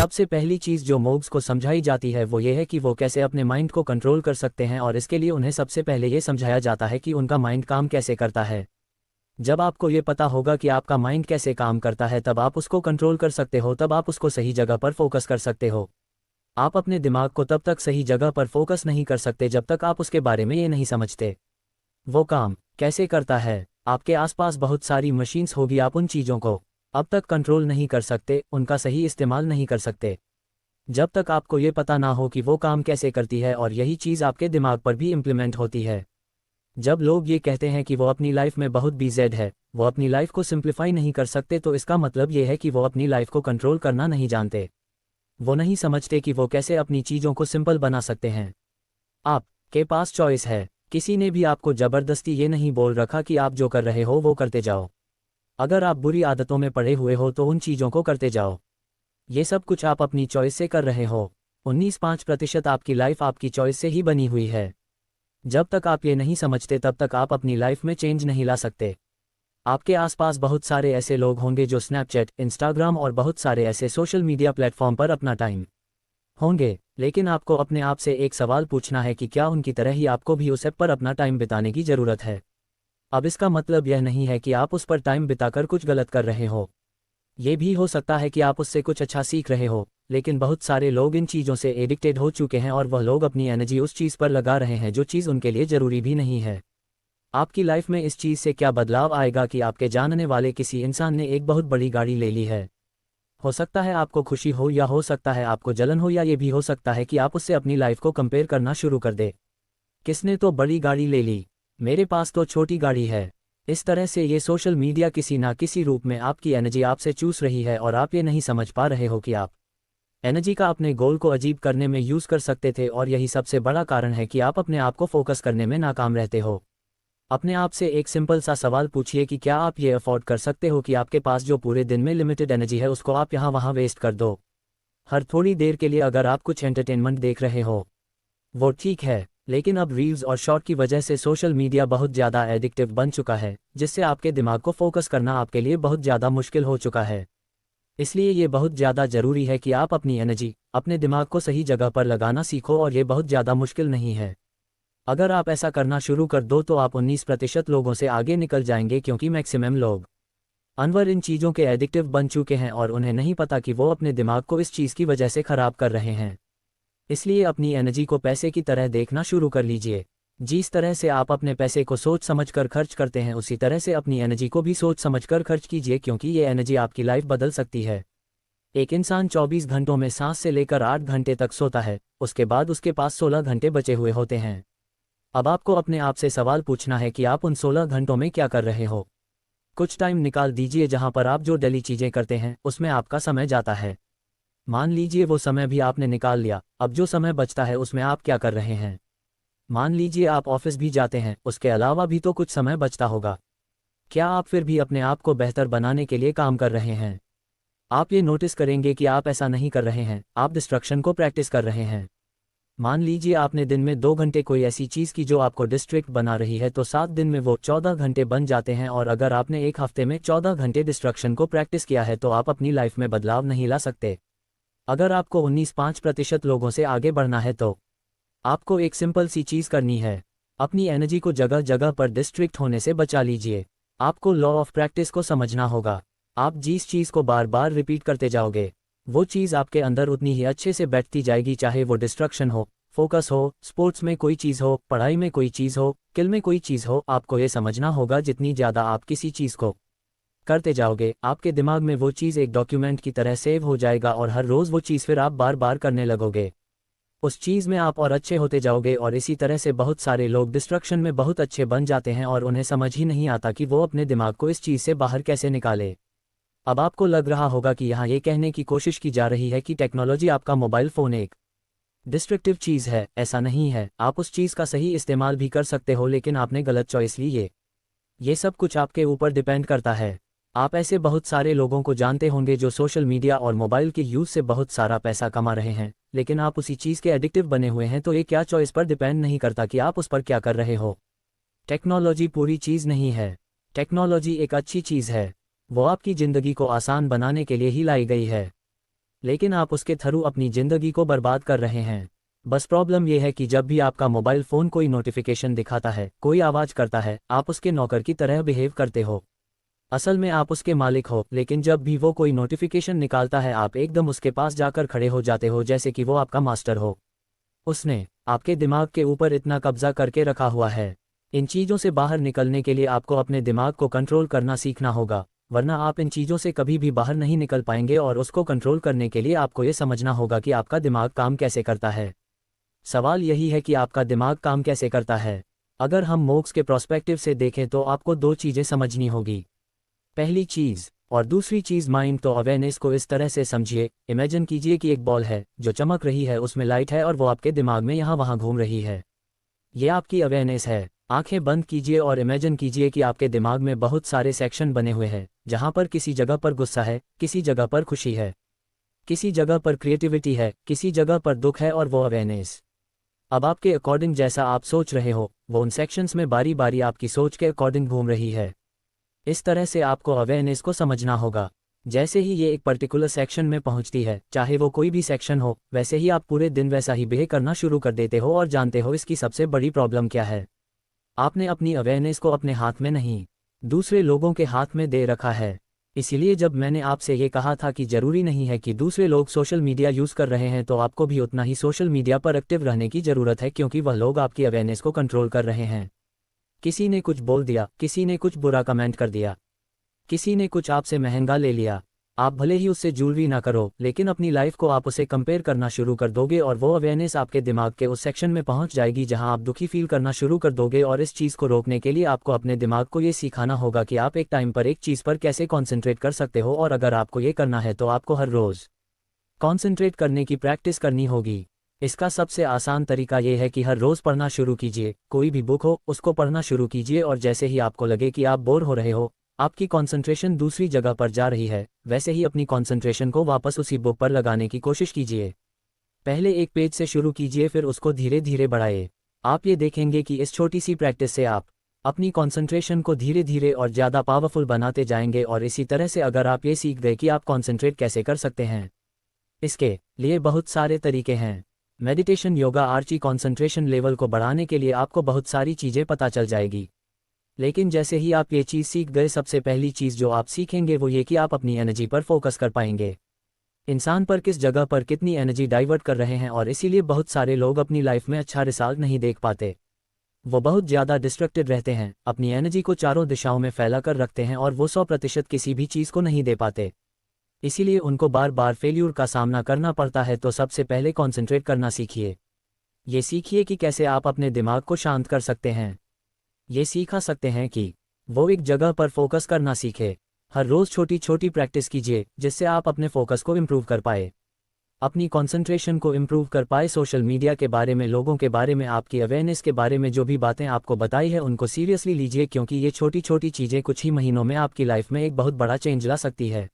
सबसे पहली चीज़ जो मोग्स को समझाई जाती है वो ये है कि वो कैसे अपने माइंड को कंट्रोल कर सकते हैं, और इसके लिए उन्हें सबसे पहले ये समझाया जाता है कि उनका माइंड काम कैसे करता है। जब आपको ये पता होगा कि आपका माइंड कैसे काम करता है तब आप उसको कंट्रोल कर सकते हो, तब आप उसको सही जगह पर फोकस कर सकते हो। आप अपने दिमाग को तब तक सही जगह पर फोकस नहीं कर सकते जब तक आप उसके बारे में ये नहीं समझते वो काम कैसे करता है। आपके आसपास बहुत सारी मशीन्स होगी, आप उन चीज़ों को अब तक कंट्रोल नहीं कर सकते, उनका सही इस्तेमाल नहीं कर सकते जब तक आपको ये पता ना हो कि वो काम कैसे करती है, और यही चीज़ आपके दिमाग पर भी इम्प्लीमेंट होती है। जब लोग ये कहते हैं कि वो अपनी लाइफ में बहुत बिज़ी है, वो अपनी लाइफ को सिंप्लीफाई नहीं कर सकते, तो इसका मतलब ये है कि वो अपनी लाइफ को कंट्रोल करना नहीं जानते। वो नहीं समझते कि वो कैसे अपनी चीज़ों को सिंपल बना सकते हैं। आपके पास चॉइस है। किसी ने भी आपको ज़बरदस्ती ये नहीं बोल रखा कि आप जो कर रहे हो वो करते जाओ। अगर आप बुरी आदतों में पड़े हुए हो तो उन चीज़ों को करते जाओ। ये सब कुछ आप अपनी चॉइस से कर रहे हो। 19.5% आपकी लाइफ आपकी चॉइस से ही बनी हुई है। जब तक आप ये नहीं समझते तब तक आप अपनी लाइफ में चेंज नहीं ला सकते। आपके आसपास बहुत सारे ऐसे लोग होंगे जो स्नैपचैट, इंस्टाग्राम और बहुत सारे ऐसे सोशल मीडिया प्लेटफॉर्म पर अपना टाइम होंगे, लेकिन आपको अपने आप से एक सवाल पूछना है कि क्या उनकी तरह ही आपको भी उस ऐप पर अपना टाइम बिताने की ज़रूरत है। अब इसका मतलब यह नहीं है कि आप उस पर टाइम बिताकर कुछ गलत कर रहे हो। ये भी हो सकता है कि आप उससे कुछ अच्छा सीख रहे हो, लेकिन बहुत सारे लोग इन चीज़ों से एडिक्टेड हो चुके हैं और वह लोग अपनी एनर्जी उस चीज़ पर लगा रहे हैं जो चीज़ उनके लिए ज़रूरी भी नहीं है। आपकी लाइफ में इस चीज़ से क्या बदलाव आएगा कि आपके जानने वाले किसी इंसान ने एक बहुत बड़ी गाड़ी ले ली है। हो सकता है आपको खुशी हो या हो सकता है आपको जलन हो, या ये भी हो सकता है कि आप उससे अपनी लाइफ को कंपेयर करना शुरू कर दे। किसने तो बड़ी गाड़ी ले ली, मेरे पास तो छोटी गाड़ी है। इस तरह से ये सोशल मीडिया किसी ना किसी रूप में आपकी एनर्जी आपसे चूस रही है, और आप ये नहीं समझ पा रहे हो कि आप एनर्जी का अपने गोल को अजीब करने में यूज़ कर सकते थे, और यही सबसे बड़ा कारण है कि आप अपने आप को फोकस करने में नाकाम रहते हो। अपने आप से एक सिंपल सा सवाल पूछिए कि क्या आप ये अफोर्ड कर सकते हो कि आपके पास जो पूरे दिन में लिमिटेड एनर्जी है उसको आप यहाँ वहाँ वेस्ट कर दो हर थोड़ी देर के लिए। अगर आप कुछ एंटरटेनमेंट देख रहे हो वो ठीक है, लेकिन अब रील्स और शॉर्ट की वजह से सोशल मीडिया बहुत ज़्यादा एडिक्टिव बन चुका है, जिससे आपके दिमाग को फोकस करना आपके लिए बहुत ज़्यादा मुश्किल हो चुका है। इसलिए ये बहुत ज़्यादा ज़रूरी है कि आप अपनी एनर्जी, अपने दिमाग को सही जगह पर लगाना सीखो, और ये बहुत ज़्यादा मुश्किल नहीं है। अगर आप ऐसा करना शुरू कर दो तो आप 19% लोगों से आगे निकल जाएंगे, क्योंकि मैक्सिमम लोग अनवर इन चीज़ों के एडिक्टिव बन चुके हैं और उन्हें नहीं पता कि वो अपने दिमाग को इस चीज़ की वजह से ख़राब कर रहे हैं। इसलिए अपनी एनर्जी को पैसे की तरह देखना शुरू कर लीजिए। जिस तरह से आप अपने पैसे को सोच समझकर खर्च करते हैं, उसी तरह से अपनी एनर्जी को भी सोच समझकर खर्च कीजिए, क्योंकि ये एनर्जी आपकी लाइफ बदल सकती है। एक इंसान 24 घंटों में 7 से लेकर 8 घंटे तक सोता है, उसके बाद उसके पास 16 घंटे बचे हुए होते हैं। अब आपको अपने आप से सवाल पूछना है कि आप उन 16 घंटों में क्या कर रहे हो। कुछ टाइम निकाल दीजिए जहां पर आप जो डेली चीज़ें करते हैं उसमें आपका समय जाता है। मान लीजिए वो समय भी आपने निकाल लिया, अब जो समय बचता है उसमें आप क्या कर रहे हैं। मान लीजिए आप ऑफिस भी जाते हैं, उसके अलावा भी तो कुछ समय बचता होगा। क्या आप फिर भी अपने आप को बेहतर बनाने के लिए काम कर रहे हैं? आप ये नोटिस करेंगे कि आप ऐसा नहीं कर रहे हैं, आप डिस्ट्रक्शन को प्रैक्टिस कर रहे हैं। मान लीजिए आपने दिन में 2 घंटे कोई ऐसी चीज़ की जो आपको डिस्ट्रैक्ट बना रही है, तो 7 दिन में वो 14 घंटे बन जाते हैं। और अगर आपने एक हफ्ते में 14 घंटे डिस्ट्रक्शन को प्रैक्टिस किया है तो आप अपनी लाइफ में बदलाव नहीं ला सकते। अगर आपको 19.5% लोगों से आगे बढ़ना है तो आपको एक सिंपल सी चीज़ करनी है, अपनी एनर्जी को जगह जगह पर डिस्ट्रैक्ट होने से बचा लीजिए। आपको लॉ ऑफ प्रैक्टिस को समझना होगा। आप जिस चीज़ को बार बार रिपीट करते जाओगे वो चीज़ आपके अंदर उतनी ही अच्छे से बैठती जाएगी, चाहे वो डिस्ट्रक्शन हो, फोकस हो, स्पोर्ट्स में कोई चीज़ हो, पढ़ाई में कोई चीज़ हो, किल में कोई चीज़ हो। आपको ये समझना होगा जितनी ज़्यादा आप किसी चीज़ को करते जाओगे, आपके दिमाग में वो चीज़ एक डॉक्यूमेंट की तरह सेव हो जाएगा, और हर रोज़ वो चीज़ फिर आप बार बार करने लगोगे। उस चीज़ में आप और अच्छे होते जाओगे, और इसी तरह से बहुत सारे लोग डिस्ट्रक्शन में बहुत अच्छे बन जाते हैं और उन्हें समझ ही नहीं आता कि वो अपने दिमाग को इस चीज़ से बाहर कैसे निकाले। अब आपको लग रहा होगा कि यहाँ ये कहने की कोशिश की जा रही है कि टेक्नोलॉजी, आपका मोबाइल फ़ोन एक डिस्ट्रक्टिव चीज़ है। ऐसा नहीं है, आप उस चीज़ का सही इस्तेमाल भी कर सकते हो, लेकिन आपने गलत चॉइस ली। ये सब कुछ आपके ऊपर डिपेंड करता है। आप ऐसे बहुत सारे लोगों को जानते होंगे जो सोशल मीडिया और मोबाइल के यूज़ से बहुत सारा पैसा कमा रहे हैं, लेकिन आप उसी चीज़ के एडिक्टिव बने हुए हैं। तो ये क्या चॉइस पर डिपेंड नहीं करता कि आप उस पर क्या कर रहे हो। टेक्नोलॉजी पूरी चीज़ नहीं है। टेक्नोलॉजी एक अच्छी चीज़ है, वो आपकी ज़िंदगी को आसान बनाने के लिए ही लाई गई है। लेकिन आप उसके थ्रू अपनी ज़िंदगी को बर्बाद कर रहे हैं। बस प्रॉब्लम यह है कि जब भी आपका मोबाइल फ़ोन कोई नोटिफिकेशन दिखाता है, कोई आवाज़ करता है, आप उसके नौकर की तरह बिहेव करते हो। असल में आप उसके मालिक हो, लेकिन जब भी वो कोई नोटिफिकेशन निकालता है आप एकदम उसके पास जाकर खड़े हो जाते हो जैसे कि वो आपका मास्टर हो। उसने आपके दिमाग के ऊपर इतना कब्जा करके रखा हुआ है। इन चीज़ों से बाहर निकलने के लिए आपको अपने दिमाग को कंट्रोल करना सीखना होगा, वरना आप इन चीज़ों से कभी भी बाहर नहीं निकल पाएंगे। और उसको कंट्रोल करने के लिए आपको ये समझना होगा कि आपका दिमाग काम कैसे करता है। सवाल यही है कि आपका दिमाग काम कैसे करता है। अगर हम मोक्स के प्रोस्पेक्टिव से देखें तो आपको दो चीज़ें समझनी होगी। पहली चीज़ और दूसरी चीज़ माइंड तो अवेयरनेस को इस तरह से समझिए, इमेजिन कीजिए कि एक बॉल है जो चमक रही है, उसमें लाइट है और वो आपके दिमाग में यहाँ वहाँ घूम रही है। ये आपकी अवेयरनेस है। आंखें बंद कीजिए और इमेजिन कीजिए कि आपके दिमाग में बहुत सारे सेक्शन बने हुए हैं, जहाँ पर किसी जगह पर गुस्सा है, किसी जगह पर खुशी है, किसी जगह पर क्रिएटिविटी है, किसी जगह पर दुख है और वो अवेयरनेस। अब आपके अकॉर्डिंग जैसा आप सोच रहे हो वो उन सेक्शंस में बारी बारी आपकी सोच के अकॉर्डिंग घूम रही है। इस तरह से आपको अवेयरनेस को समझना होगा। जैसे ही ये एक पर्टिकुलर सेक्शन में पहुंचती है, चाहे वो कोई भी सेक्शन हो, वैसे ही आप पूरे दिन वैसा ही बिहेव करना शुरू कर देते हो। और जानते हो इसकी सबसे बड़ी प्रॉब्लम क्या है? आपने अपनी अवेयरनेस को अपने हाथ में नहीं, दूसरे लोगों के हाथ में दे रखा है। इसीलिए जब मैंने आपसे ये कहा था कि ज़रूरी नहीं है कि दूसरे लोग सोशल मीडिया यूज़ कर रहे हैं तो आपको भी उतना ही सोशल मीडिया पर एक्टिव रहने की ज़रूरत है, क्योंकि वह लोग आपकी अवेयरनेस को कंट्रोल कर रहे हैं। किसी ने कुछ बोल दिया, किसी ने कुछ बुरा कमेंट कर दिया, किसी ने कुछ आपसे महंगा ले लिया, आप भले ही उससे ज्वेलरी ना करो, लेकिन अपनी लाइफ को आप उसे कंपेयर करना शुरू कर दोगे और वो अवेयरनेस आपके दिमाग के उस सेक्शन में पहुंच जाएगी जहां आप दुखी फील करना शुरू कर दोगे। और इस चीज़ को रोकने के लिए आपको अपने दिमाग को ये सिखाना होगा कि आप एक टाइम पर एक चीज़ पर कैसे कॉन्सेंट्रेट कर सकते हो। और अगर आपको ये करना है तो आपको हर रोज़ कॉन्सेंट्रेट करने की प्रैक्टिस करनी होगी। इसका सबसे आसान तरीका ये है कि हर रोज़ पढ़ना शुरू कीजिए। कोई भी बुक हो उसको पढ़ना शुरू कीजिए और जैसे ही आपको लगे कि आप बोर हो रहे हो, आपकी कंसंट्रेशन दूसरी जगह पर जा रही है, वैसे ही अपनी कंसंट्रेशन को वापस उसी बुक पर लगाने की कोशिश कीजिए। पहले एक पेज से शुरू कीजिए, फिर उसको धीरे धीरे बढ़ाइए। आप ये देखेंगे कि इस छोटी सी प्रैक्टिस से आप अपनी कंसंट्रेशन को धीरे धीरे और ज़्यादा पावरफुल बनाते जाएंगे। और इसी तरह से अगर आप ये सीख गए कि आप कंसंट्रेट कैसे कर सकते हैं, इसके लिए बहुत सारे तरीके हैं। मेडिटेशन, योगा, आर्ची, कंसंट्रेशन लेवल को बढ़ाने के लिए आपको बहुत सारी चीज़ें पता चल जाएगी। लेकिन जैसे ही आप ये चीज़ सीख गए, सबसे पहली चीज़ जो आप सीखेंगे वो ये कि आप अपनी एनर्जी पर फोकस कर पाएंगे। इंसान पर किस जगह पर कितनी एनर्जी डाइवर्ट कर रहे हैं, और इसीलिए बहुत सारे लोग अपनी लाइफ में अच्छा रिजल्ट नहीं देख पाते। वो बहुत ज़्यादा डिस्ट्रैक्टेड रहते हैं, अपनी एनर्जी को चारों दिशाओं में फैला कर रखते हैं और वो 100% किसी भी चीज़ को नहीं दे पाते। इसीलिए उनको बार बार फेल्यूर का सामना करना पड़ता है। तो सबसे पहले कॉन्सेंट्रेट करना सीखिए। ये सीखिए कि कैसे आप अपने दिमाग को शांत कर सकते हैं। ये सीखा सकते हैं कि वो एक जगह पर फोकस करना सीखे। हर रोज़ छोटी छोटी प्रैक्टिस कीजिए जिससे आप अपने फोकस को इम्प्रूव कर पाए, अपनी कंसंट्रेशन को इम्प्रूव कर पाए। सोशल मीडिया के बारे में, लोगों के बारे में, आपकी अवेयरनेस के बारे में जो भी बातें आपको बताई है उनको सीरियसली लीजिए, क्योंकि ये छोटी छोटी चीज़ें कुछ ही महीनों में आपकी लाइफ में एक बहुत बड़ा चेंज ला सकती है।